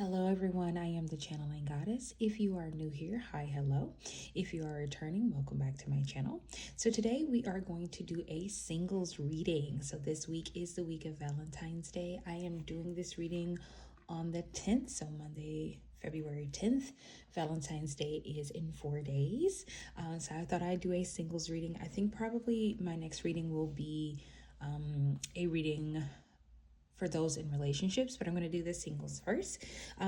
Hello everyone, I am the Channeling Goddess. If you are new here, hi, hello. If you are returning, welcome back to my channel. So today we are going to do a singles reading. So this week is the week of Valentine's Day. I am doing this reading on the 10th, so Monday, February 10th. Valentine's Day is in 4 days. So I thought I'd do a singles reading. I think probably my next reading will be a reading for those in relationships, but I'm going to do the singles first.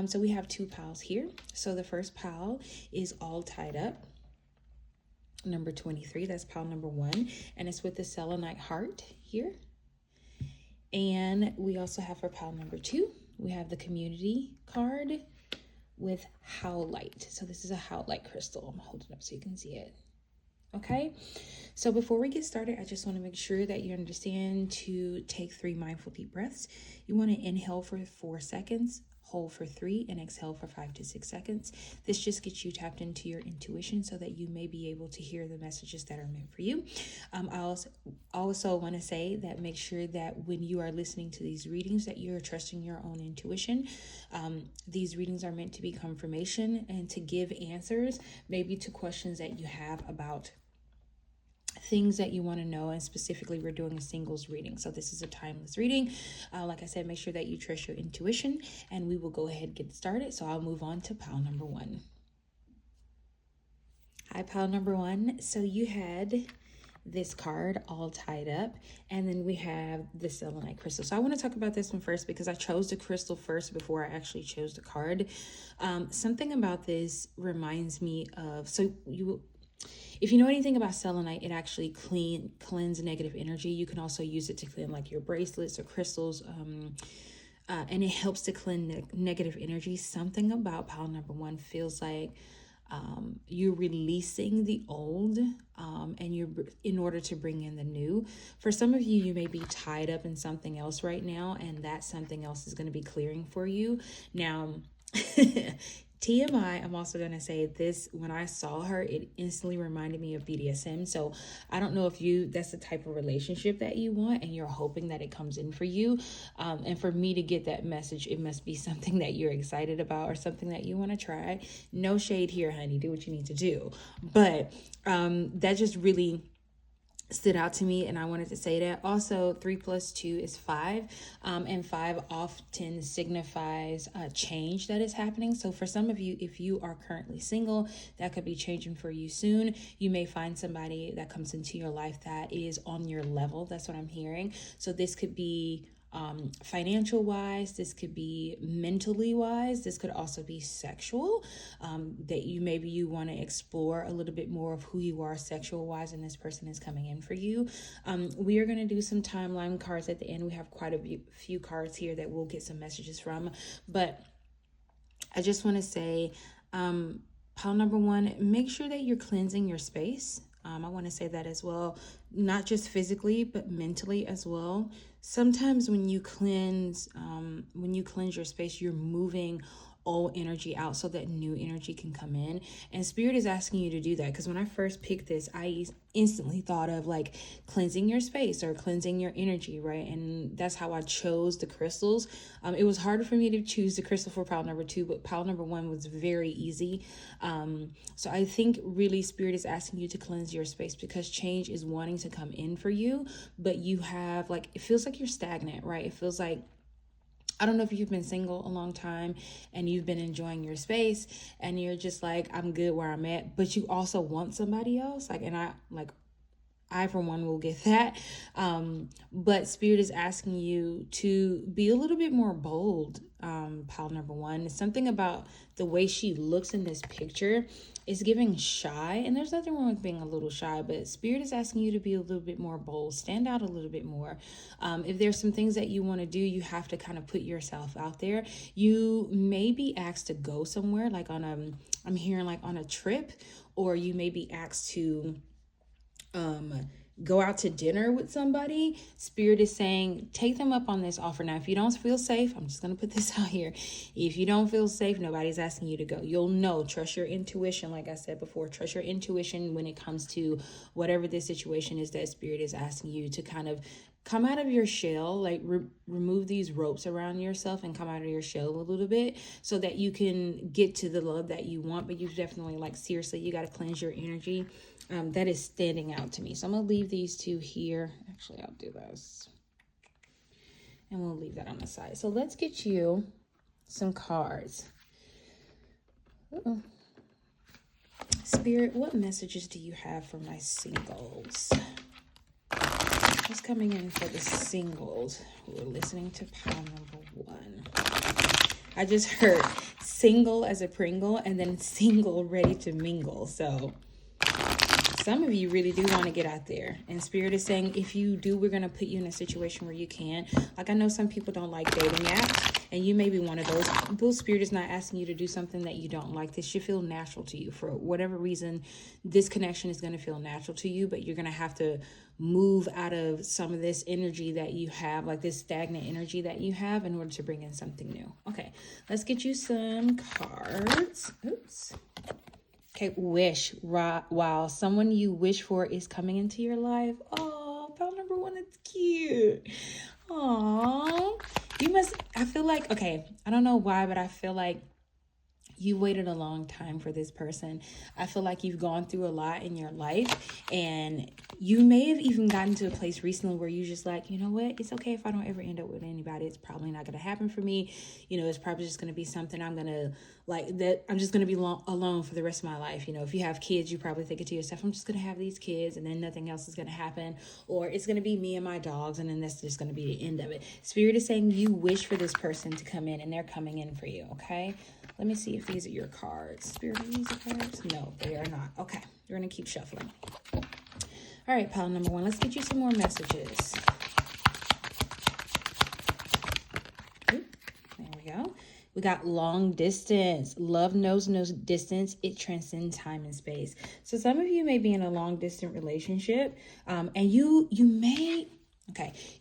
So we have two piles here. So the first pile is All Tied Up, number 23. That's pile number 1, and it's with the selenite heart here. And we also have for pile number 2, we have the community card with Howlite. So this is a Howlite crystal. I'm holding it up so you can see it. Okay, so before we get started, I just want to make sure that you understand to take 3 mindful deep breaths. You want to inhale for 4 seconds, hold for 3, and exhale for 5 to 6 seconds. This just gets you tapped into your intuition so that you may be able to hear the messages that are meant for you. I also want to say that make sure that when you are listening to these readings that you're trusting your own intuition. These readings are meant to be confirmation and to give answers maybe to questions that you have about things that you want to know, and specifically we're doing a singles reading, so this is a timeless reading. Like I said, make sure that you trust your intuition, and we will go ahead and get started. So I'll move on to pile number 1. Hi, pile number 1. So you had this card, All Tied Up, and then we have the selenite crystal. So I want to talk about this one first because I chose the crystal first before I actually chose the card. Something about this reminds me of, if you know anything about selenite, it actually cleanse negative energy. You can also use it to clean like your bracelets or crystals, and it helps to cleanse negative energy. Something about pile number 1 feels like you're releasing the old, and you're in order to bring in the new. For some of you, you may be tied up in something else right now, and that something else is going to be clearing for you now. TMI, I'm also going to say this, when I saw her, it instantly reminded me of BDSM. So I don't know if that's the type of relationship that you want and you're hoping that it comes in for you. And for me to get that message, it must be something that you're excited about or something that you want to try. No shade here, honey. Do what you need to do. But that just really stood out to me, and I wanted to say that. Also, 3 + 2 is 5, and 5 often signifies a change that is happening. So for some of you, if you are currently single, that could be changing for you soon. You may find somebody that comes into your life that is on your level. That's what I'm hearing. So this could be financial wise, this could be mentally wise, this could also be sexual, that you want to explore a little bit more of who you are sexual wise, and this person is coming in for you. We are going to do some timeline cards at the end. We have quite a few cards here that we'll get some messages from, but I just want to say, pile number 1, make sure that you're cleansing your space. I want to say that as well, not just physically, but mentally as well. Sometimes when you cleanse your space, you're moving old energy out so that new energy can come in. And Spirit is asking you to do that, because when I first picked this, I instantly thought of like cleansing your space or cleansing your energy, right? And that's how I chose the crystals. It was harder for me to choose the crystal for pile number 2, but pile number 1 was very easy. So I think really Spirit is asking you to cleanse your space, because change is wanting to come in for you, but you have it feels like you're stagnant, right? It feels like, I don't know if you've been single a long time and you've been enjoying your space and you're just like, I'm good where I'm at, but you also want somebody else. I for one will get that. But Spirit is asking you to be a little bit more bold. Pile number 1, something about the way she looks in this picture is giving shy, and there's nothing wrong with being a little shy, but Spirit is asking you to be a little bit more bold, stand out a little bit more. If there's some things that you want to do, you have to kind of put yourself out there. You may be asked to go somewhere, I'm hearing on a trip, or you may be asked to go out to dinner with somebody. Spirit is saying, take them up on this offer. Now, if you don't feel safe, I'm just going to put this out here. If you don't feel safe, nobody's asking you to go. You'll know, trust your intuition. Like I said before, trust your intuition when it comes to whatever this situation is that Spirit is asking you to kind of come out of your shell, like remove these ropes around yourself and come out of your shell a little bit so that you can get to the love that you want. But you definitely, like, seriously, you got to cleanse your energy. That is standing out to me. So I'm going to leave these two here. Actually, I'll do this. And we'll leave that on the side. So let's get you some cards. Uh-oh. Spirit, what messages do you have for my singles? What's coming in for the singles who are listening to pile number 1? I just heard single as a Pringle and then single ready to mingle. So some of you really do want to get out there. And Spirit is saying, if you do, we're going to put you in a situation where you can. Like, I know some people don't like dating apps, and you may be one of those people. Spirit is not asking you to do something that you don't like. This should feel natural to you. For whatever reason, this connection is going to feel natural to you, but you're going to have to move out of some of this energy that you have, like this stagnant energy that you have, in order to bring in something new. Okay, let's get you some cards. Oops. Okay, wish. Wow, someone you wish for is coming into your life. Oh, pile number 1, that's cute. Aww. I feel like, okay, I don't know why, but I feel like you waited a long time for this person. I feel like you've gone through a lot in your life, and you may have even gotten to a place recently where you're just like, you know what? It's okay if I don't ever end up with anybody. It's probably not going to happen for me. You know, it's probably just going to be something I'm going to like, that I'm just going to be alone for the rest of my life. You know, if you have kids, you probably think it to yourself, I'm just going to have these kids and then nothing else is going to happen. Or it's going to be me and my dogs, and then that's just going to be the end of it. Spirit is saying you wish for this person to come in, and they're coming in for you, okay? Let me see if these are your cards. Spirit, are these your cards? No, they are not. Okay, we're going to keep shuffling. All right, pile number 1. Let's get you some more messages. Oop, there we go. We got long distance. Love knows no distance. It transcends time and space. So some of you may be in a long distance relationship, and you may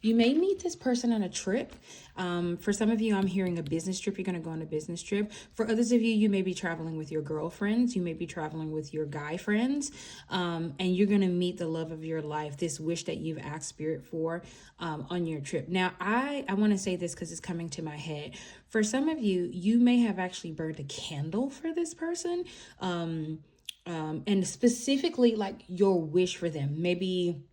meet this person on a trip. For some of you, I'm hearing a business trip. You're going to go on a business trip. For others of you, you may be traveling with your girlfriends. You may be traveling with your guy friends. And you're going to meet the love of your life, this wish that you've asked Spirit for on your trip. Now, I want to say this because it's coming to my head. For some of you, you may have actually burned a candle for this person. And specifically, like, your wish for them. Maybe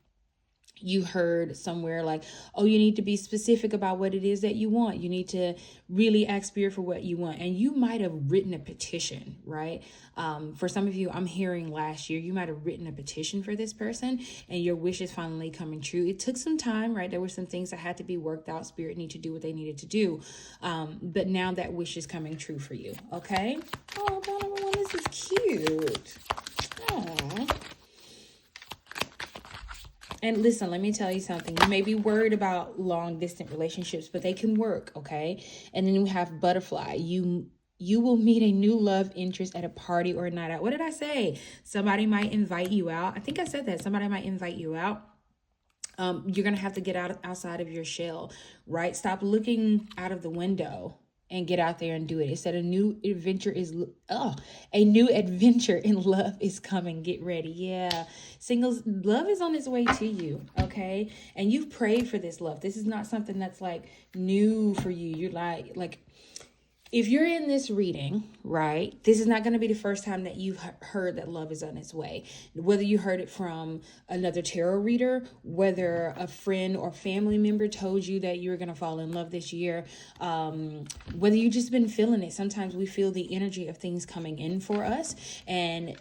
you heard somewhere like, oh, you need to be specific about what it is that you want. You need to really ask Spirit for what you want. And you might have written a petition, right? For some of you, I'm hearing last year, you might have written a petition for this person, and your wish is finally coming true. It took some time, right? There were some things that had to be worked out. Spirit needed to do what they needed to do. But now that wish is coming true for you, okay? Oh, Donovan, this is cute. Aww. And listen, let me tell you something. You may be worried about long distance relationships, but they can work, okay? And then we have butterfly. You will meet a new love interest at a party or a night out. What did I say? Somebody might invite you out. I think I said that. Somebody might invite you out. You're going to have to get outside of your shell, right? Stop looking out of the window and get out there and do it. It said a new adventure in love is coming. Get ready. Yeah. Singles, love is on its way to you. Okay. And you've prayed for this love. This is not something that's like new for you. You're like, if you're in this reading, right, this is not going to be the first time that you've heard that love is on its way. Whether you heard it from another tarot reader, whether a friend or family member told you that you were going to fall in love this year, whether you've just been feeling it. Sometimes we feel the energy of things coming in for us. And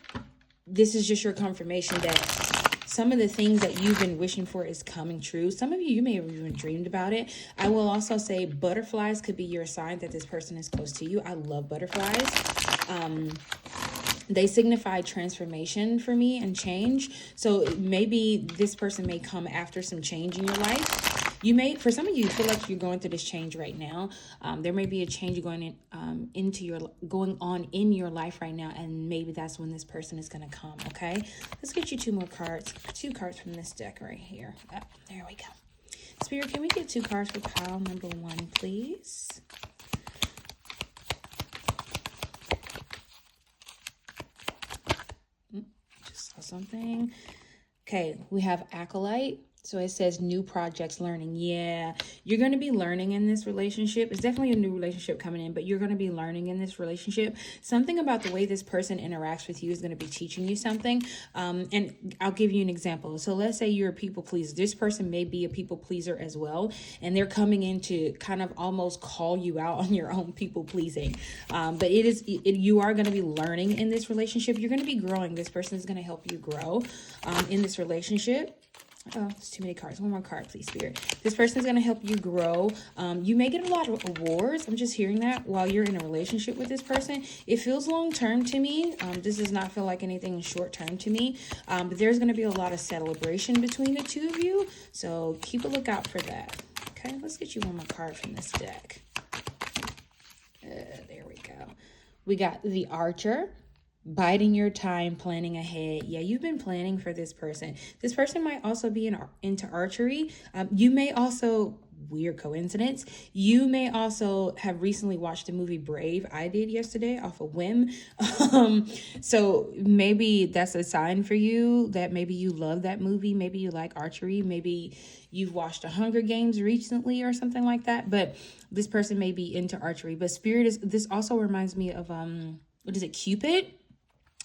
this is just your confirmation that some of the things that you've been wishing for is coming true. Some of you may have even dreamed about it. I will also say butterflies could be your sign that this person is close to you. I love butterflies. They signify transformation for me and change. So maybe this person may come after some change in your life. For some of you, feel like you're going through this change right now. There may be a change going on in your life right now, and maybe that's when this person is going to come. Okay, let's get you two more cards. 2 cards from this deck right here. Oh, there we go. Spirit, can we get 2 cards for pile number 1, please? Just saw something. Okay, we have Acolyte. So it says new projects, learning. Yeah, you're going to be learning in this relationship. It's definitely a new relationship coming in, but you're going to be learning in this relationship. Something about the way this person interacts with you is going to be teaching you something. And I'll give you an example. So let's say you're a people pleaser. This person may be a people pleaser as well. And they're coming in to kind of almost call you out on your own people pleasing. But you are going to be learning in this relationship. You're going to be growing. This person is going to help you grow in this relationship. Oh, it's too many cards. One more card, please, Spirit. This person is going to help you grow. You may get a lot of awards. I'm just hearing that while you're in a relationship with this person. It feels long-term to me. This does not feel like anything short-term to me. But there's going to be a lot of celebration between the two of you. So keep a lookout for that. Okay, let's get you one more card from this deck. There we go. We got the Archer. Biding your time, planning ahead. Yeah, you've been planning for this person. This person might also be into archery. You may also, weird coincidence, you may also have recently watched the movie Brave. I did yesterday off a whim. So maybe that's a sign for you that maybe you love that movie. Maybe you like archery. Maybe you've watched the Hunger Games recently or something like that. But this person may be into archery. But this also reminds me of, what is it, Cupid?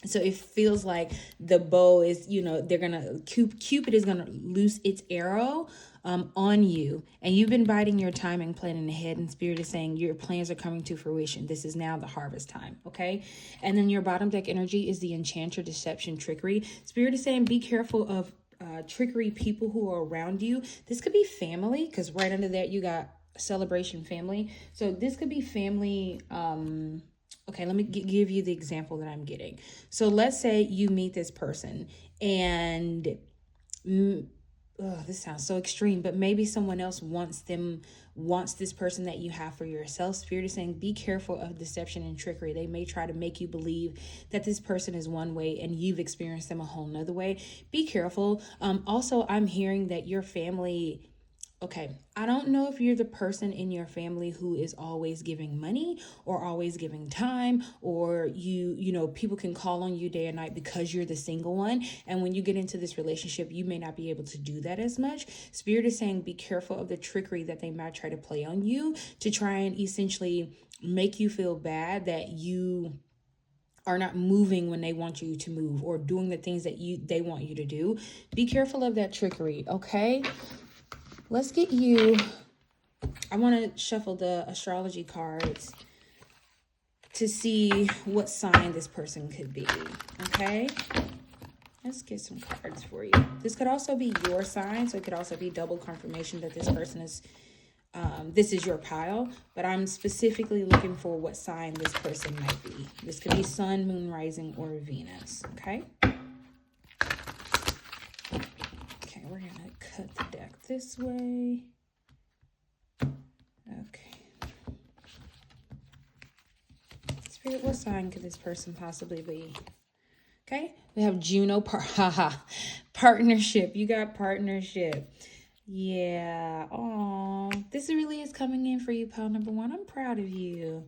So it feels like the bow is, Cupid is going to loose its arrow on you. And you've been biding your time and planning ahead. And Spirit is saying your plans are coming to fruition. This is now the harvest time. Okay. And then your bottom deck energy is the enchanter, deception, trickery. Spirit is saying be careful of trickery people who are around you. This could be family, because right under that you got celebration, family. So this could be family. Okay, let me give you the example that I'm getting. So let's say you meet this person and this sounds so extreme, but maybe someone else wants this person that you have for yourself. Spirit is saying be careful of deception and trickery. They may try to make you believe that this person is one way and you've experienced them a whole nother way. Be careful. Also, I'm hearing that your family... Okay, I don't know if you're the person in your family who is always giving money or always giving time, or people can call on you day and night because you're the single one. And when you get into this relationship, you may not be able to do that as much. Spirit is saying be careful of the trickery that they might try to play on you to try and essentially make you feel bad that you are not moving when they want you to move or doing the things that they want you to do. Be careful of that trickery, okay? Let's get you, I want to shuffle the astrology cards to see what sign this person could be, okay? Let's get some cards for you. This could also be your sign, so it could also be double confirmation that this person is, this is your pile, but I'm specifically looking for what sign this person might be. This could be Sun, Moon, Rising, or Venus, okay? Okay, we're going to cut the deck this way. Okay. Spirit, what sign could this person possibly be? Okay, we have Juno, partnership. You got partnership. Yeah. Oh, this really is coming in for you, pile number one. I'm proud of you.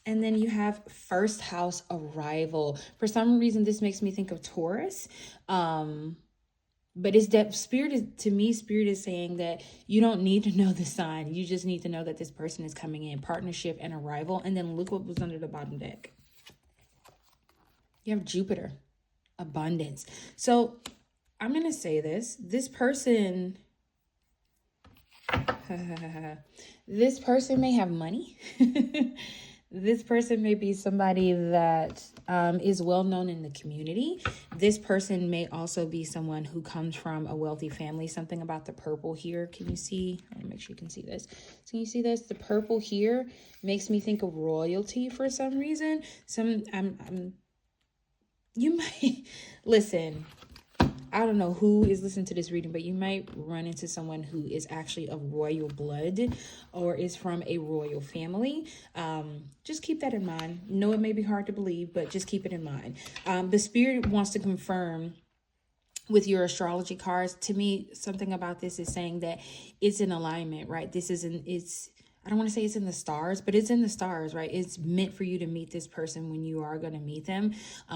And then you have first house arrival. For some reason, this makes me think of Taurus. But it's that Spirit is saying that you don't need to know the sign. You just need to know that this person is coming in, partnership and arrival. And then look what was under the bottom deck. You have Jupiter, abundance. So I'm going to say this person, this person may have money. This person may be somebody that is well known in the community. This person may also be someone who comes from a wealthy family. Something about the purple here. Can you see? Let me make sure you can see this. Can you see this? The purple here makes me think of royalty for some reason. You might listen. I don't know who is listening to this reading, but you might run into someone who is actually of royal blood or is from a royal family. Just keep that in mind. No, it may be hard to believe, but just keep it in mind. The Spirit wants to confirm with your astrology cards. To me, something about this is saying that it's in alignment, right? I don't want to say it's in the stars, but it's in the stars, right? It's meant for you to meet this person when you are going to meet them.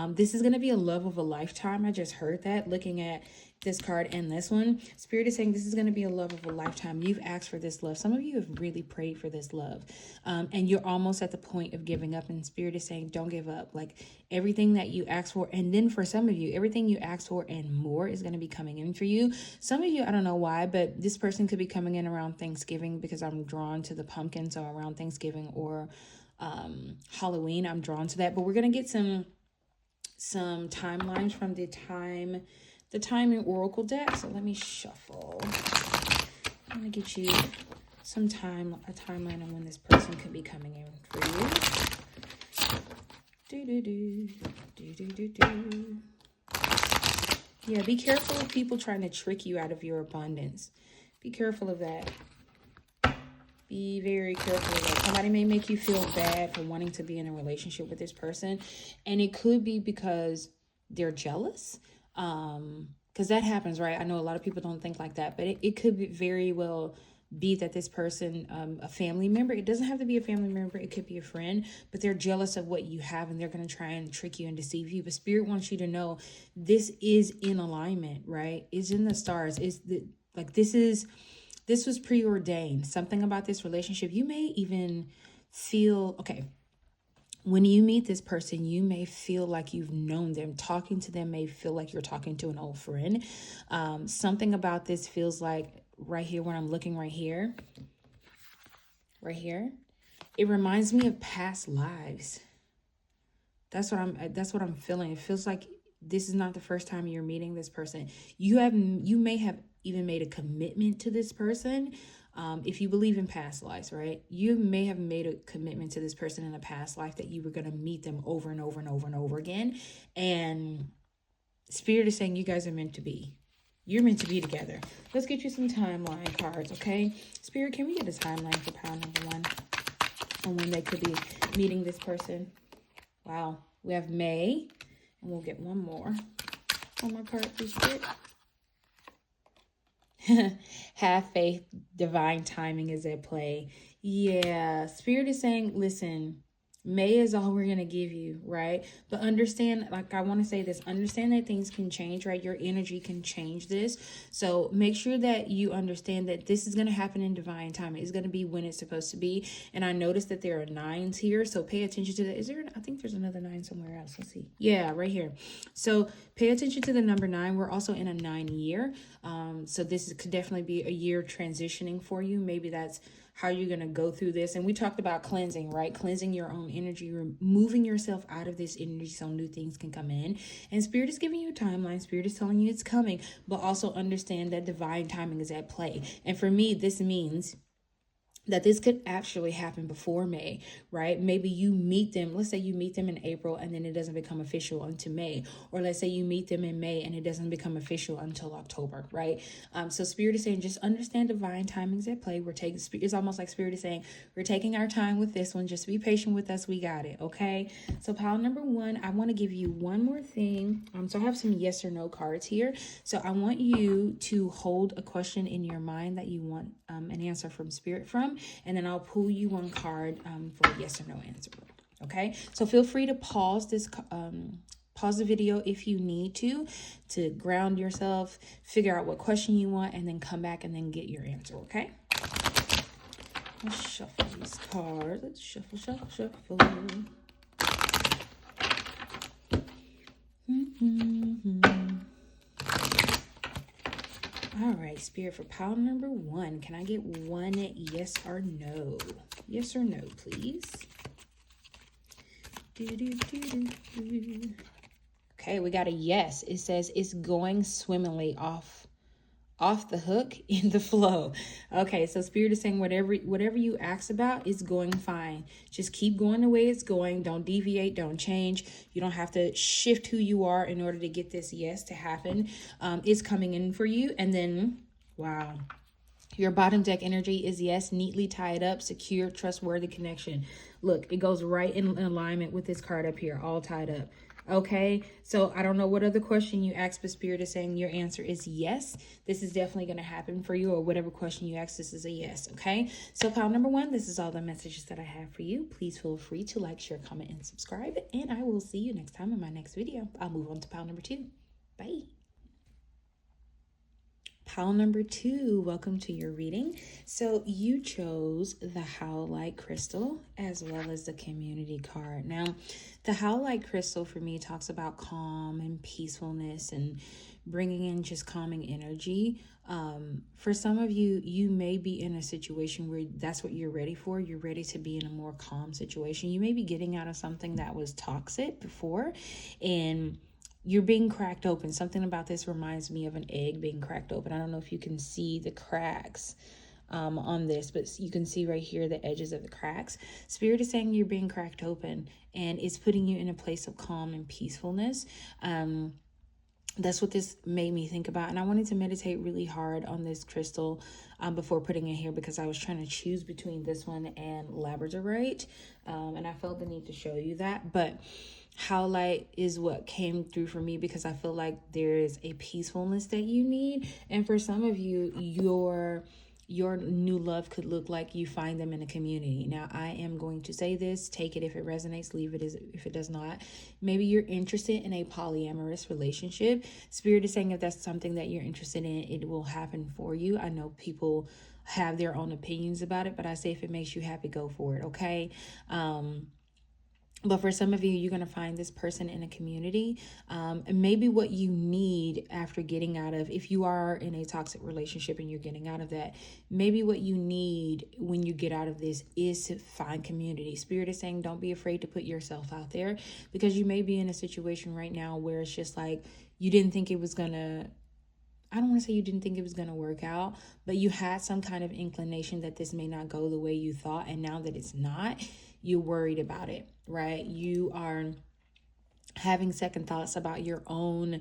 This is going to be a love of a lifetime. I just heard that looking at this card and this one. Spirit is saying this is going to be a love of a lifetime. You've asked for this love. Some of you have really prayed for this love, and you're almost at the point of giving up, and Spirit is saying don't give up. Like everything that you asked for, and then for some of you, everything you asked for and more is going to be coming in for you. Some of you, I don't know why, but this person could be coming in around Thanksgiving, because I'm drawn to the pumpkin. So around Thanksgiving or Halloween, I'm drawn to that. But we're going to get some timelines from the timing oracle deck. So let me shuffle. I'm gonna get you a timeline on when this person could be coming in for you. Yeah, be careful of people trying to trick you out of your abundance. Be careful of that. Be very careful of that. Somebody may make you feel bad for wanting to be in a relationship with this person, and it could be because they're jealous. Because that happens, right? I know a lot of people don't think like that, but it could be very well be that this person, a family member, it doesn't have to be a family member, it could be a friend, but they're jealous of what you have, and they're going to try and trick you and deceive you. But Spirit wants you to know this is in alignment, right? It's in the stars. This was preordained. Something about this relationship, you may even feel, okay, when you meet this person, you may feel like you've known them. Talking to them may feel like you're talking to an old friend. Something about this feels like right here, when I'm looking right here, it reminds me of past lives. That's what I'm feeling. It feels like this is not the first time you're meeting this person. You may have even made a commitment to this person. If you believe in past lives, right? You may have made a commitment to this person in a past life that you were going to meet them over and over and over and over again. And Spirit is saying you guys are meant to be. You're meant to be together. Let's get you some timeline cards, okay? Spirit, can we get a timeline for pile number 1 on when they could be meeting this person? Wow. We have May, and we'll get one more. One more card, please, Spirit. Have faith, divine timing is at play. Yeah, Spirit is saying, listen, May is all we're going to give you, right? But understand, like I want to say this, understand that things can change, right? Your energy can change this. So make sure that you understand that this is going to happen in divine time. It's going to be when it's supposed to be. And I noticed that there are 9s here. So pay attention to that. I think there's another 9 somewhere else. Let's see. Yeah, right here. So pay attention to the number 9. We're also in a 9 year. So this could definitely be a year transitioning for you. Maybe that's how you're going to go through this. And we talked about cleansing, right? Cleansing your own energy, removing yourself out of this energy so new things can come in. And Spirit is giving you a timeline. Spirit is telling you it's coming, but also understand that divine timing is at play. And for me, this means that this could actually happen before May, right? Maybe you meet them. Let's say you meet them in April and then it doesn't become official until May. Or let's say you meet them in May and it doesn't become official until October, right? So Spirit is saying, just understand divine timings at play. It's almost like Spirit is saying, we're taking our time with this one. Just be patient with us. We got it, okay? So pile number 1, I want to give you one more thing. So I have some yes or no cards here. So I want you to hold a question in your mind that you want an answer from Spirit from. And then I'll pull you one card for a yes or no answer. Okay, so feel free to pause the video if you need to ground yourself, figure out what question you want, and then come back and then get your answer. Okay, let's shuffle these cards. Let's shuffle. All right, Spirit, for pile number 1, can I get one yes or no? Yes or no, please. Okay, we got a yes. It says it's going swimmingly off the hook in the flow. Okay, so Spirit is saying whatever you ask about is going fine. Just keep going the way it's going. Don't deviate, don't change. You don't have to shift who you are in order to get this yes to happen. It's coming in for you. And then, wow, your bottom deck energy is yes, neatly tied up, secure, trustworthy connection. Look, it goes right in alignment with this card up here, all tied up. Okay, so I don't know what other question you asked, but Spirit is saying your answer is yes. This is definitely going to happen for you, or whatever question you ask, this is a yes. Okay, so pile number 1, this is all the messages that I have for you. Please feel free to like, share, comment, and subscribe. And I will see you next time in my next video. I'll move on to pile number 2. Bye. Pile number 2, welcome to your reading. So you chose the Howlite Crystal as well as the Community card. Now, the Howlite Crystal for me talks about calm and peacefulness and bringing in just calming energy. For some of you, you may be in a situation where that's what you're ready for. You're ready to be in a more calm situation. You may be getting out of something that was toxic before, and you're being cracked open. Something about this reminds me of an egg being cracked open. I don't know if you can see the cracks on this, but you can see right here the edges of the cracks. Spirit is saying you're being cracked open, and it's putting you in a place of calm and peacefulness. That's what this made me think about. And I wanted to meditate really hard on this crystal before putting it here, because I was trying to choose between this one and labradorite. And I felt the need to show you that. But Howlite is what came through for me, because I feel like there is a peacefulness that you need. And for some of you, your new love could look like you find them in a community. Now, I am going to say this, take it if it resonates, leave it if it does not. Maybe you're interested in a polyamorous relationship. Spirit is saying if that's something that you're interested in, it will happen for you. I know people have their own opinions about it, but I say if it makes you happy, go for it, okay? But for some of you, you're going to find this person in a community. And maybe what you need after getting out of, if you are in a toxic relationship and you're getting out of that, maybe what you need when you get out of this is to find community. Spirit is saying don't be afraid to put yourself out there, because you may be in a situation right now where it's just like you didn't think it was going to, I don't want to say you didn't think it was going to work out, but you had some kind of inclination that this may not go the way you thought. And now that it's not, you're worried about it, right? You are having second thoughts about your own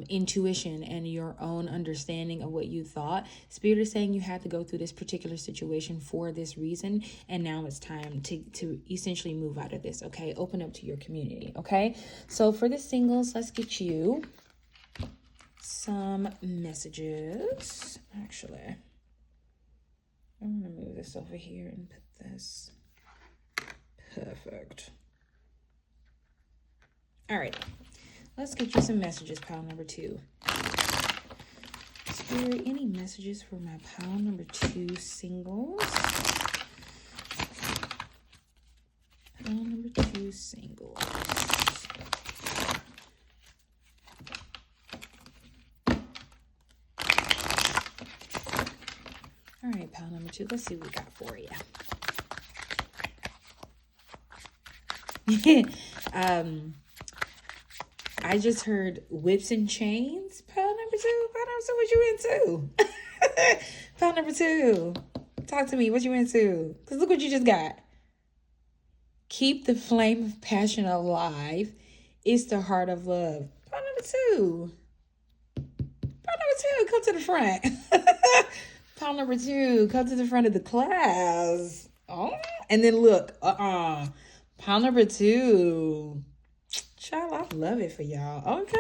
intuition and your own understanding of what you thought. Spirit is saying you had to go through this particular situation for this reason, and now it's time to essentially move out of this, okay? Open up to your community, okay? So for the singles, let's get you some messages. Actually, I'm going to move this over here and put this. Perfect. All right, let's get you some messages, pile number 2. Spirit, any messages for my pile number 2 singles? Pile number 2 singles. All right, pile number 2, let's see what we got for you. I just heard whips and chains. Pile number 2. Pile number 2, what you into? Pile number 2. Talk to me. What you into? Because look what you just got. Keep the flame of passion alive. It's the heart of love. Pile number 2. Pile number 2, come to the front. Pile number 2, come to the front of the class. Oh, and then look. Pile number 2. Child, I love it for y'all. Okay.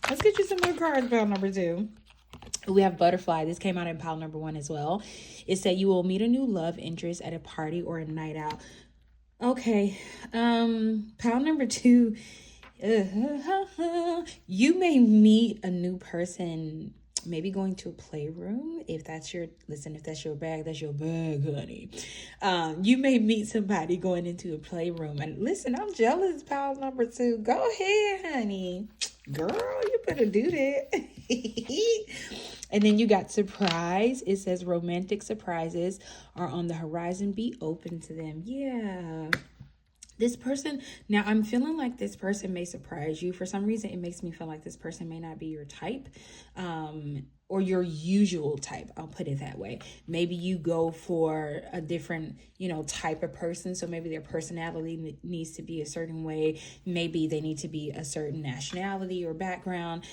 Let's get you some more cards, pile number 2. We have Butterfly. This came out in pile number 1 as well. It said you will meet a new love interest at a party or a night out. Okay. Pile number 2. You may meet a new person, maybe going to a playroom. If that's your bag, that's your bag, honey. You may meet somebody going into a playroom. And listen, I'm jealous, pile number 2. Go ahead, honey. Girl, you better do that. And then you got surprise. It says romantic surprises are on the horizon. Be open to them. Yeah. This person, now I'm feeling like this person may surprise you. For some reason, it makes me feel like this person may not be your type, or your usual type. I'll put it that way. Maybe you go for a different, type of person. So maybe their personality needs to be a certain way. Maybe they need to be a certain nationality or background.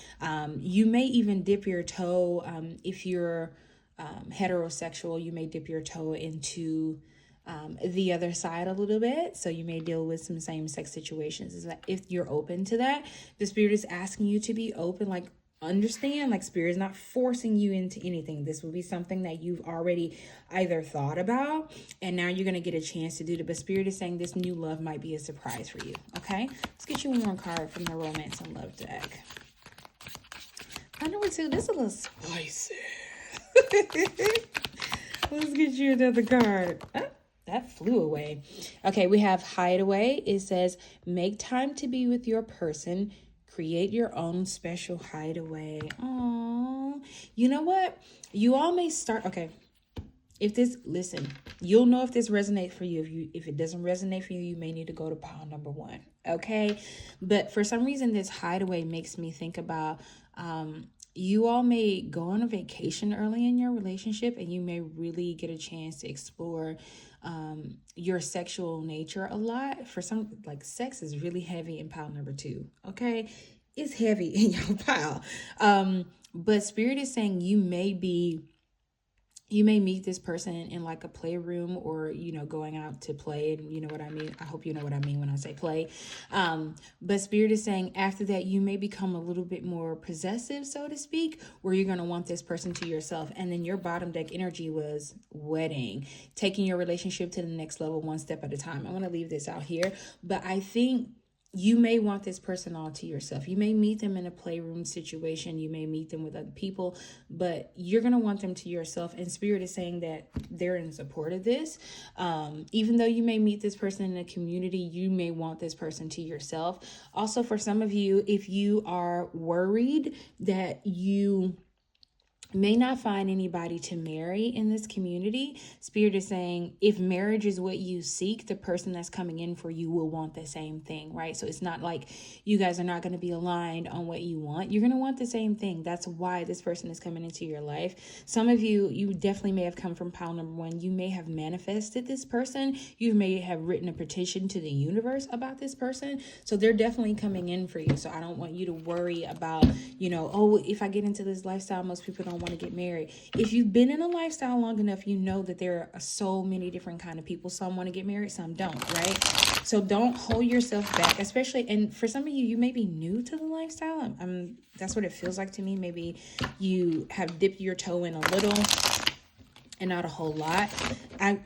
You may even dip your toe. If you're heterosexual, you may dip your toe into the other side a little bit. So you may deal with some same-sex situations. Is that if you're open to that, the Spirit is asking you to be open, like understand, like Spirit is not forcing you into anything. This will be something that you've already either thought about and now you're going to get a chance to do it. But Spirit is saying this new love might be a surprise for you. Okay, let's get you one more card from the Romance and Love deck. Pile number 2, this is a little spicy. Let's get you another card. Oh, that flew away. Okay, we have hideaway. It says, make time to be with your person. Create your own special hideaway. Oh, you know what? You all may start. Okay, listen, you'll know if this resonates for you. If it doesn't resonate for you, you may need to go to pile number 1. Okay, but for some reason, this hideaway makes me think about you all may go on a vacation early in your relationship, and you may really get a chance to explore your sexual nature a lot. For some, like, sex is really heavy in pile number 2. Okay, it's heavy in your pile. But Spirit is saying you may meet this person in like a playroom, or, going out to play. And you know what I mean? I hope you know what I mean when I say play. But Spirit is saying after that, you may become a little bit more possessive, so to speak, where you're going to want this person to yourself. And then your bottom deck energy was wedding, taking your relationship to the next level, one step at a time. I want to leave this out here, but I think you may want this person all to yourself. You may meet them in a playroom situation. You may meet them with other people, but you're going to want them to yourself. And Spirit is saying that they're in support of this. Even though you may meet this person in a community, you may want this person to yourself. Also, for some of you, if you are worried that you may not find anybody to marry in this community, Spirit is saying if marriage is what you seek, the person that's coming in for you will want the same thing, right? So it's not like you guys are not going to be aligned on what you want. You're going to want the same thing. That's why this person is coming into your life. Some of you definitely may have come from pile number 1. You may have manifested this person. You may have written a petition to the universe about this person. So they're definitely coming in for you. So I don't want you to worry about, oh, if I get into this lifestyle, most people don't want to get married. If you've been in a lifestyle long enough, you know that there are so many different kind of people. Some want to get married, some don't, right? So don't hold yourself back, especially, and for some of you, you may be new to the lifestyle. That's what it feels like to me. Maybe you have dipped your toe in a little and not a whole lot.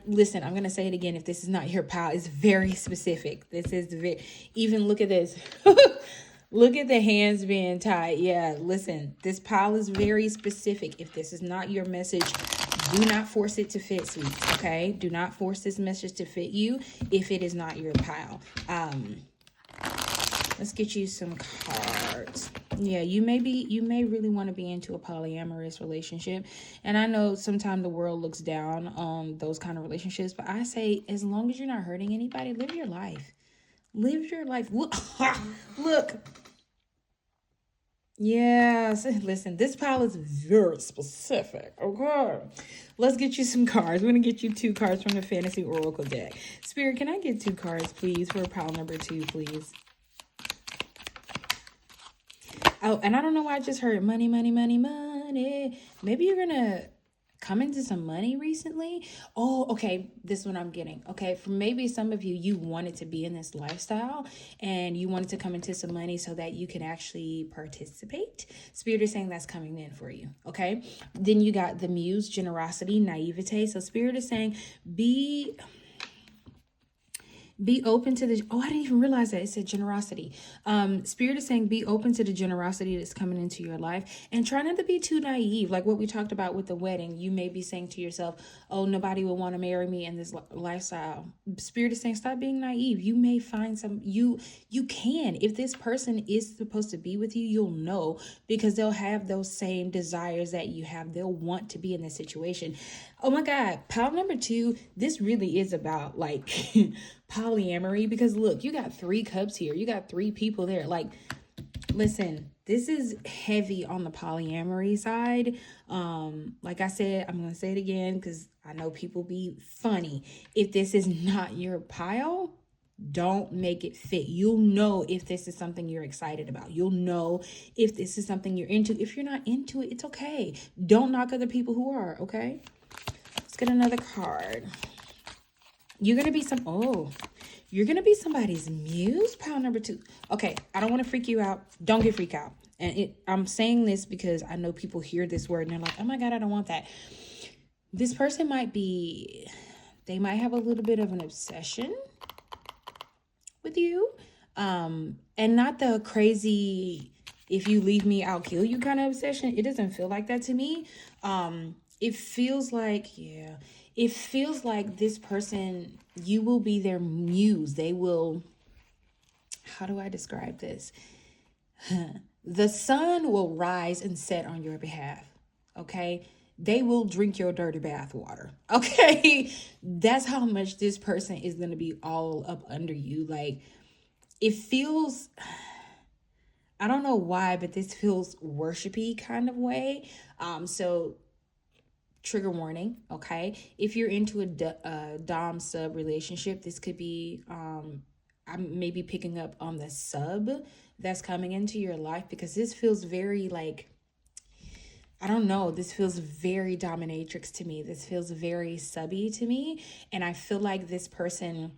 Listen, I'm going to say it again. If this is not your pile, it's very specific. This is even look at this. Look at the hands being tied. Yeah, listen, this pile is very specific. If this is not your message, do not force it to fit, sweets, okay? Do not force this message to fit you if it is not your pile. Let's get you some cards. Yeah, you may really want to be into a polyamorous relationship. And I know sometimes the world looks down on those kind of relationships, but I say as long as you're not hurting anybody, live your life. Live your life. Look. Yes. Listen, this pile is very specific. Okay. Let's get you some cards. We're going to get you 2 cards from the Fantasy Oracle deck. Spirit, can I get 2 cards, please, for pile number 2, please? Oh, and I don't know why I just heard money, money, money, money. Maybe you're going to come into some money recently. Oh, okay. This one I'm getting. Okay. For maybe some of you, you wanted to be in this lifestyle and you wanted to come into some money so that you can actually participate. Spirit is saying that's coming in for you. Okay. Then you got the Muse, generosity, naivete. So Spirit is saying be open to the, I didn't even realize that it said generosity. Spirit is saying be open to the generosity that's coming into your life, and try not to be too naive. Like what we talked about with the wedding, you may be saying to yourself, oh, nobody will want to marry me in this lifestyle. Spirit is saying stop being naive. You may find you can. If this person is supposed to be with you, you'll know, because they'll have those same desires that you have. They'll want to be in this situation. Oh my God, pile number 2, this really is about like polyamory, because look, you got 3 cups here. You got 3 people there. Like, listen, this is heavy on the polyamory side. Like I said, I'm going to say it again because I know people be funny. If this is not your pile, don't make it fit. You'll know if this is something you're excited about. You'll know if this is something you're into. If you're not into it, it's okay. Don't knock other people who are, okay? Let's get another card. You're going to be somebody's muse, pile number 2. Okay, I don't want to freak you out. Don't get freaked out. And I'm saying this because I know people hear this word and they're like, oh my God, I don't want that. This person they might have a little bit of an obsession with you. And not the crazy if you leave me, I'll kill you kind of obsession. It doesn't feel like that to me. It feels like, yeah, it feels like this person, you will be their muse. They will, how do I describe this? The sun will rise and set on your behalf. Okay. They will drink your dirty bath water. Okay. That's how much this person is going to be all up under you. Like, it feels, I don't know why, but this feels worshipy kind of way. So trigger warning, okay? If you're into a dom sub relationship, this could be I'm maybe picking up on the sub that's coming into your life, because this feels very like, I don't know, this feels very dominatrix to me. This feels very subby to me, and I feel like this person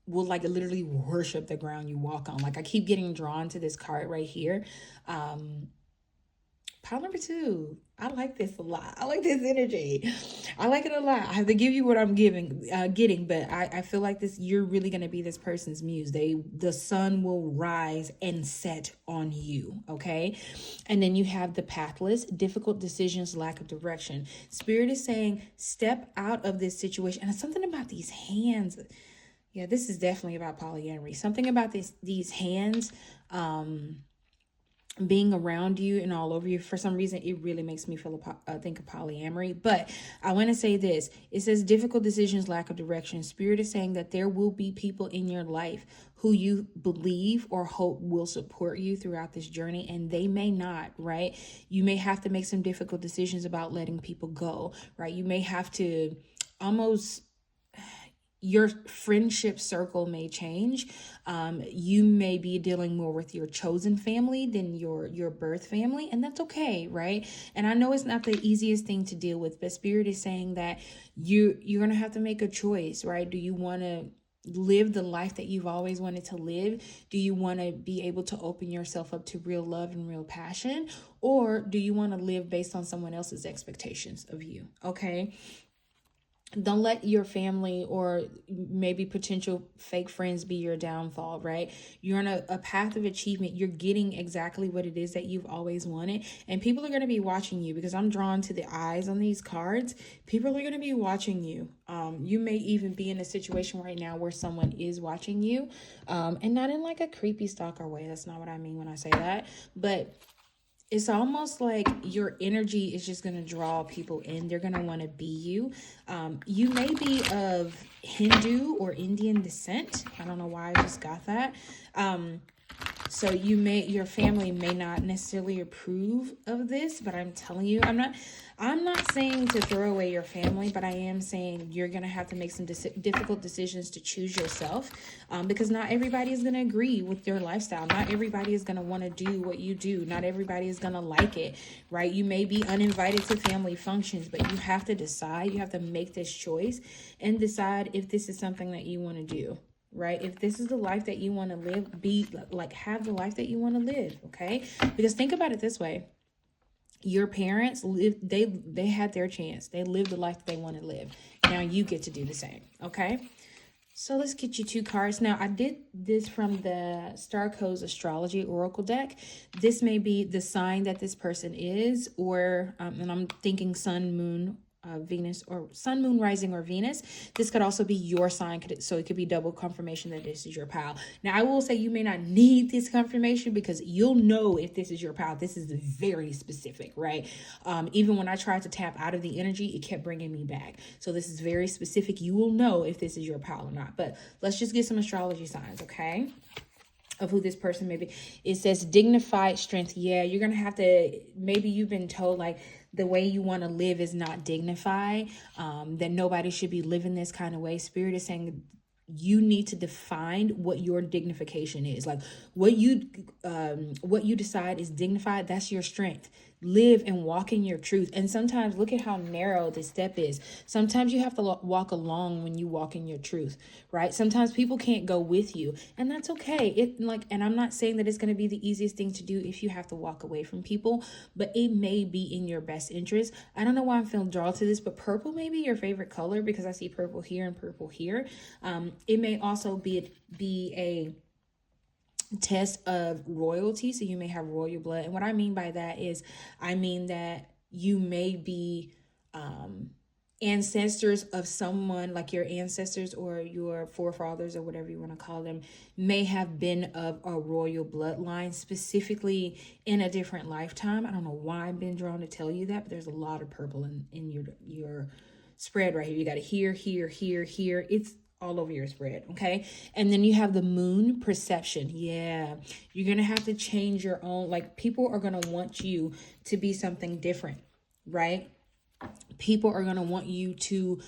will like literally worship the ground you walk on. Like, I keep getting drawn to this card right here. Pile number 2. I like this a lot. I like this energy. I like it a lot. I have to give you what I'm getting, but I feel like this, you're really going to be this person's muse. The sun will rise and set on you. Okay. And then you have the pathless, difficult decisions, lack of direction. Spirit is saying, step out of this situation. And it's something about these hands. Yeah, this is definitely about polyamory. Something about these hands, being around you and all over you. For some reason, it really makes me think of polyamory. But I want to say this. It says difficult decisions, lack of direction. Spirit is saying that there will be people in your life who you believe or hope will support you throughout this journey, and they may not, right? You may have to make some difficult decisions about letting people go, right? You may have to almost, your friendship circle may change. You may be dealing more with your chosen family than your birth family, and that's okay, right? And I know it's not the easiest thing to deal with, but Spirit is saying that you're gonna have to make a choice, right? Do you want to live the life that you've always wanted to live? Do you want to be able to open yourself up to real love and real passion, or do you want to live based on someone else's expectations of you? Okay. Don't let your family or maybe potential fake friends be your downfall, right? You're on a path of achievement. You're getting exactly what it is that you've always wanted. And people are going to be watching you, because I'm drawn to the eyes on these cards. People are going to be watching you. You may even be in a situation right now where someone is watching you, and not in like a creepy stalker way. That's not what I mean when I say that. But it's almost like your energy is just going to draw people in. They're going to want to be you. You may be of Hindu or Indian descent. I don't know why I just got that. So your family may not necessarily approve of this, but I'm telling you, I'm not saying to throw away your family, but I am saying you're going to have to make some difficult decisions to choose yourself, because not everybody is going to agree with your lifestyle. Not everybody is going to want to do what you do. Not everybody is going to like it, right? You may be uninvited to family functions, but you have to decide. You have to make this choice and decide if this is something that you want to do. Right? If this is the life that you want to live, have the life that you want to live. Okay. Because think about it this way. Your parents lived, they had their chance. They lived the life that they want to live. Now you get to do the same. Okay. So let's get you 2 cards. Now, I did this from the Star Codes Astrology Oracle deck. This may be the sign that this person is, or, and I'm thinking Sun, Moon, Venus, or Sun, Moon, Rising, or Venus. This could also be your sign, so it could be double confirmation that this is your pal. Now, I will say you may not need this confirmation, because you'll know if this is your pal. This is very specific, right? Even when I tried to tap out of the energy, it kept bringing me back. So this is very specific. You will know if this is your pal or not. But let's just get some astrology signs, okay? Of who this person may be. It says dignified strength. Yeah, you're gonna have to, maybe you've been told like the way you want to live is not dignified, that nobody should be living this kind of way. Spirit is saying you need to define what your dignification is. Like what you decide is dignified, that's your strength. Live and walk in your truth. And sometimes look at how narrow this step is. Sometimes you have to walk along when you walk in your truth, right? Sometimes people can't go with you, and that's okay. And I'm not saying that it's going to be the easiest thing to do if you have to walk away from people, but it may be in your best interest. I don't know why I'm feeling drawn to this, but purple may be your favorite color, because I see purple here and purple here. It may also be a test of royalty. So you may have royal blood. And what I mean by that is, I mean that you may be ancestors of someone, like your ancestors or your forefathers or whatever you want to call them, may have been of a royal bloodline, specifically in a different lifetime. I don't know why I've been drawn to tell you that, but there's a lot of purple in your spread right here. You got it here, here, here, here. It's all over your spread, okay? And then you have the moon perception. Yeah, you're gonna have to change your own, like, people are gonna want you to be something different, right? People are going to want you to,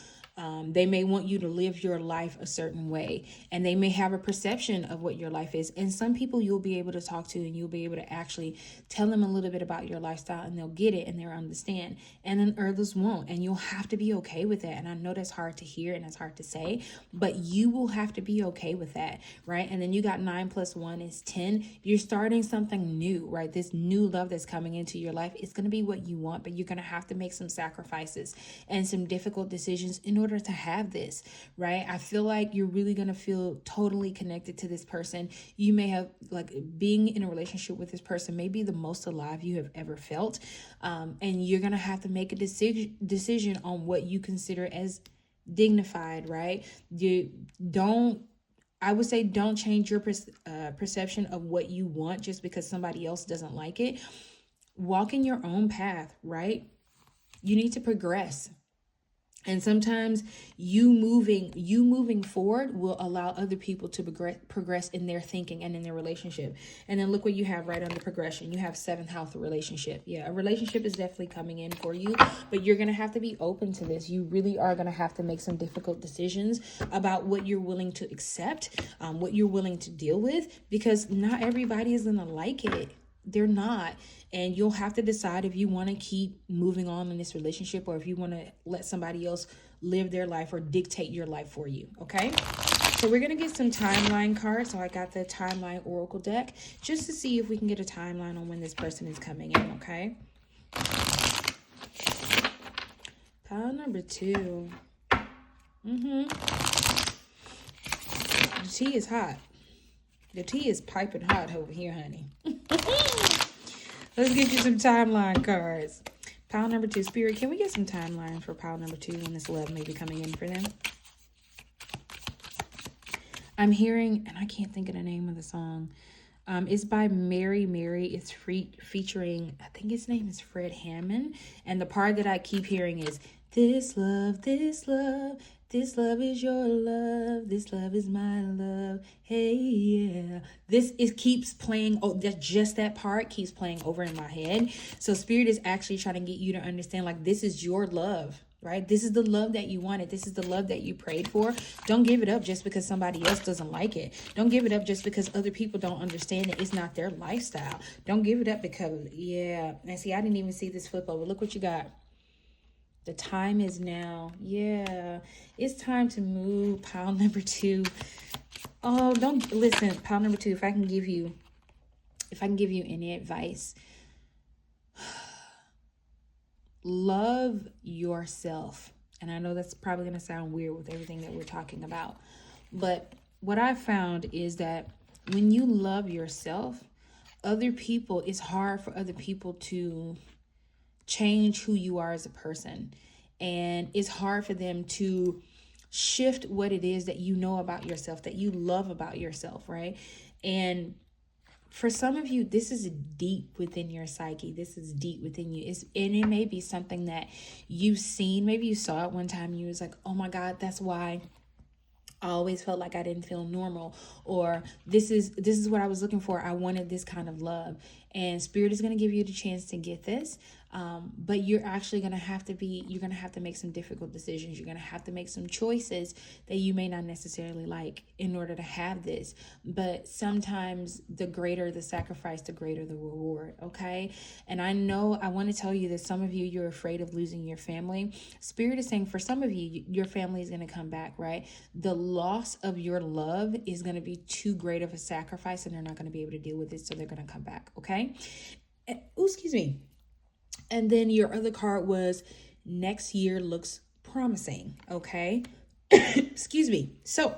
they may want you to live your life a certain way, and they may have a perception of what your life is. And some people you'll be able to talk to, and you'll be able to actually tell them a little bit about your lifestyle, and they'll get it and they'll understand. And then others won't, and you'll have to be okay with that. And I know that's hard to hear and that's hard to say, but you will have to be okay with that, right? And then you got 9 + 1 is 10. You're starting something new, right? This new love that's coming into your life, it's going to be what you want, but you're going to have to make some sacrifices and some difficult decisions in order to have this, right? I feel like you're really going to feel totally connected to this person. You may have, like, being in a relationship with this person may be the most alive you have ever felt. And you're going to have to make a decision on what you consider as dignified, right? I would say don't change your perception of what you want just because somebody else doesn't like it. Walk in your own path, right? You need to progress. And sometimes you moving forward will allow other people to progress in their thinking and in their relationship. And then look what you have right under progression. You have 7th house relationship. Yeah, a relationship is definitely coming in for you, but you're going to have to be open to this. You really are going to have to make some difficult decisions about what you're willing to accept, what you're willing to deal with, because not everybody is going to like it. They're not. And you'll have to decide if you want to keep moving on in this relationship, or if you want to let somebody else live their life or dictate your life for you. Okay. So we're going to get some timeline cards. So I got the timeline oracle deck just to see if we can get a timeline on when this person is coming in. Okay. Pile number 2. The tea is hot. The tea is piping hot over here, honey. Let's get you some timeline cards. Pile number 2. Spirit, can we get some timeline for pile number 2 when this love may be coming in for them? I'm hearing, and I can't think of the name of the song. It's by Mary. It's featuring, I think his name is Fred Hammond. And the part that I keep hearing is, this love, this love, this love is your love. This love is my love. Hey, yeah. Keeps playing. Oh, that part keeps playing over in my head. So Spirit is actually trying to get you to understand, like, this is your love, right? This is the love that you wanted. This is the love that you prayed for. Don't give it up just because somebody else doesn't like it. Don't give it up just because other people don't understand it. It's not their lifestyle. Don't give it up because, yeah. And see, I didn't even see this flip over. Look what you got. The time is now. Yeah, it's time to move. Pile number 2. Oh, don't listen. Pile number 2. If I can give you any advice, love yourself. And I know that's probably going to sound weird with everything that we're talking about, but what I found is that when you love yourself, it's hard for other people to change who you are as a person. And it's hard for them to shift what it is that you know about yourself, that you love about yourself, right? And for some of you, this is deep within your psyche. This is deep within you. And it may be something that you've seen. Maybe you saw it one time and you was like, oh my God, that's why I always felt like I didn't feel normal, or this is what I was looking for. I wanted this kind of love. And Spirit is going to give you the chance to get this. But you're actually going to have to make some difficult decisions. You're going to have to make some choices that you may not necessarily like in order to have this. But sometimes the greater the sacrifice, the greater the reward. Okay. And I want to tell you that some of you're afraid of losing your family. Spirit is saying for some of you, your family is going to come back, right? The loss of your love is going to be too great of a sacrifice, and they're not going to be able to deal with it. So they're going to come back. Okay. Excuse me. And then your other card was next year looks promising. Okay. Excuse me. So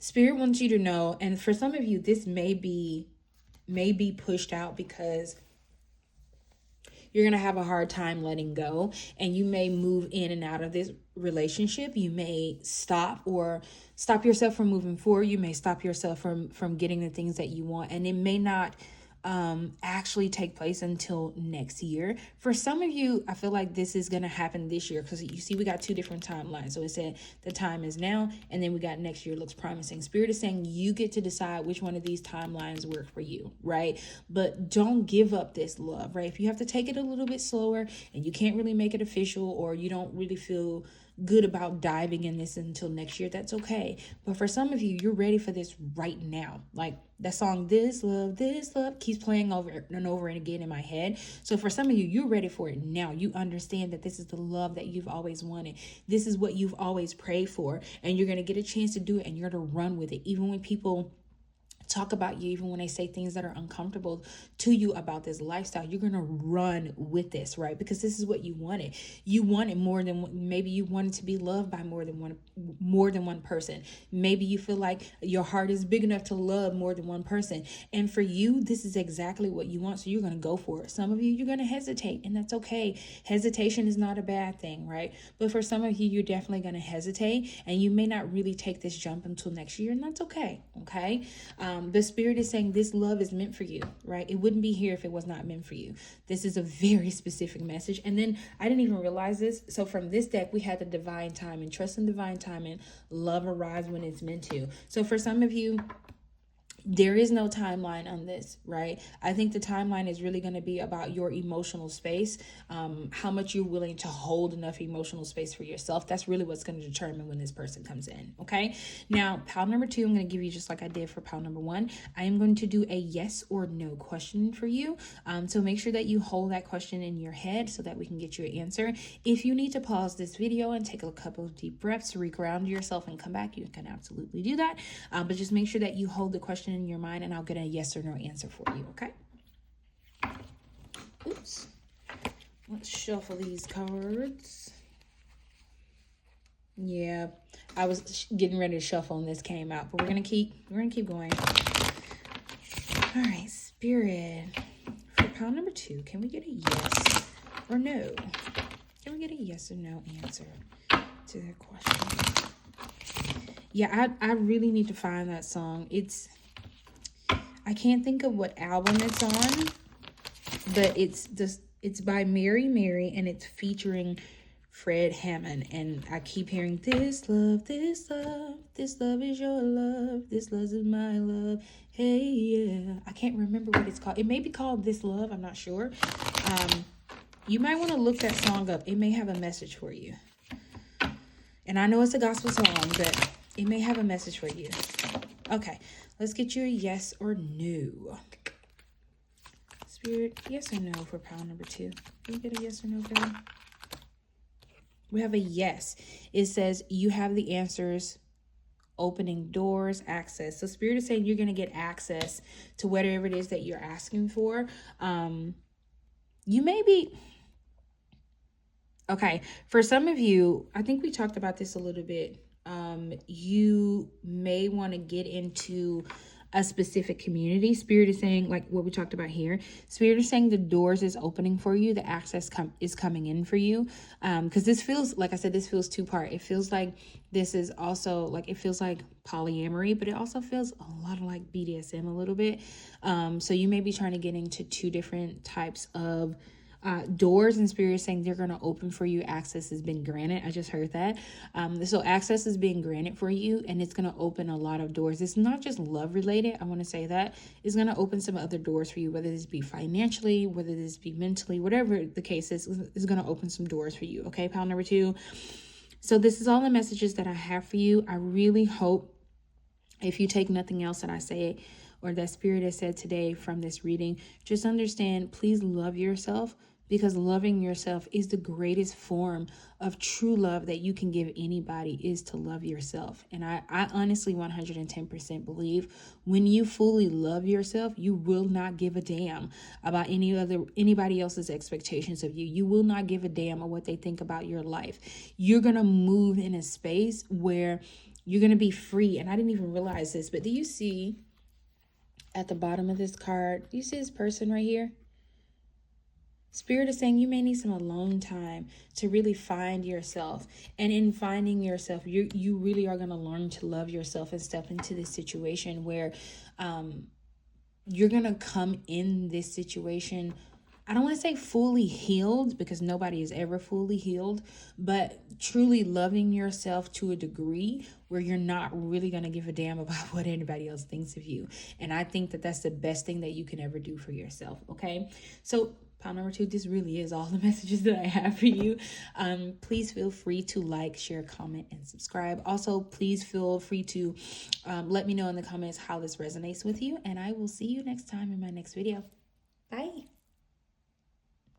Spirit wants you to know, and for some of you, this may be pushed out because you're going to have a hard time letting go, and you may move in and out of this relationship. You may stop yourself from moving forward. You may stop yourself from getting the things that you want, and it may not actually take place until next year. For some of you, I feel like this is going to happen this year, because you see we got two different timelines. So it said the time is now, and then we got next year looks promising. Spirit is saying you get to decide which one of these timelines work for you, right? But don't give up this love, right? If you have to take it a little bit slower and you can't really make it official, or you don't really feel good about diving in this until next year, that's okay. But for some of you, you're ready for this right now. Like that song, this love keeps playing over and over and again in my head. So for some of you, you're ready for it now. You understand that this is the love that you've always wanted. This is what you've always prayed for, and you're going to get a chance to do it, and you're going to run with it. Even when people talk about you, even when they say things that are uncomfortable to you about this lifestyle, you're going to run with this, right? Because this is what you wanted. You wanted more than, maybe you wanted to be loved by more than one person. Maybe you feel like your heart is big enough to love more than one person. And for you, this is exactly what you want. So you're going to go for it. Some of you, you're going to hesitate, and that's okay. Hesitation is not a bad thing, right? But for some of you, you're definitely going to hesitate, and you may not really take this jump until next year, and that's okay. Okay. The Spirit is saying this love is meant for you, right? It wouldn't be here if it was not meant for you. This is a very specific message. And then I didn't even realize this. So from this deck, we had the divine timing. Trust in divine timing. Love arrives when it's meant to. So for some of you, there is no timeline on this, right? I think the timeline is really going to be about your emotional space, how much you're willing to hold enough emotional space for yourself. That's really what's going to determine when this person comes in, okay? Now, pile number 2, I'm going to give you just like I did for pile number 1. I am going to do a yes or no question for you. So make sure that you hold that question in your head so that we can get you an answer. If you need to pause this video and take a couple of deep breaths to reground yourself and come back, you can absolutely do that. But just make sure that you hold the question in your mind, and I'll get a yes or no answer for you, okay? Oops. Let's shuffle these cards. Yeah, I was getting ready to shuffle and this came out, but we're gonna keep going. All right, Spirit, for pile number 2, can we get a yes or no? Can we get a yes or no answer to that question? Yeah, I really need to find that song. I can't think of what album it's on, but it's by Mary, and it's featuring Fred Hammond. And I keep hearing this love, this love, this love is your love, this love is my love. Hey, yeah. I can't remember what it's called. It may be called This Love. I'm not sure. You might want to look that song up. It may have a message for you. And I know it's a gospel song, but it may have a message for you. Okay, let's get you a yes or no. Spirit, yes or no for pile number 2? Can we get a yes or no for them? We have a yes. It says you have the answers, opening doors, access. So Spirit is saying you're going to get access to whatever it is that you're asking for. You may be... Okay, for some of you, I think we talked about this a little bit. You may want to get into a specific community. Spirit is saying, like what we talked about here, Spirit is saying the doors is opening for you, the access is coming in for you. Because this feels, like I said, this feels two-part. It feels like this is also like, it feels like polyamory, but it also feels a lot of like BDSM a little bit. So you may be trying to get into 2 different types of doors, and Spirit is saying they're going to open for you. Access has been granted. I just heard that. So access is being granted for you, and it's going to open a lot of doors. It's not just love related. I want to say that it's going to open some other doors for you, whether this be financially, whether this be mentally, whatever the case is going to open some doors for you. Okay, pile number 2. So this is all the messages that I have for you. I really hope, if you take nothing else that I say or that Spirit has said today from this reading, just understand, please love yourself, because loving yourself is the greatest form of true love that you can give anybody, is to love yourself. And I honestly 110% believe when you fully love yourself, you will not give a damn about anybody else's expectations of you. You will not give a damn on what they think about your life. You're going to move in a space where You're going to be free. And I didn't even realize this, but do you see at the bottom of this card, do you see this person right here? Spirit is saying you may need some alone time to really find yourself. And in finding yourself, you really are going to learn to love yourself and step into this situation where you're going to come in this situation, I don't want to say fully healed, because nobody is ever fully healed, but truly loving yourself to a degree where you're not really going to give a damn about what anybody else thinks of you. And I think that that's the best thing that you can ever do for yourself. Okay. So pile number 2, this really is all the messages that I have for you. Please feel free to like, share, comment, and subscribe. Also, please feel free to let me know in the comments how this resonates with you. And I will see you next time in my next video.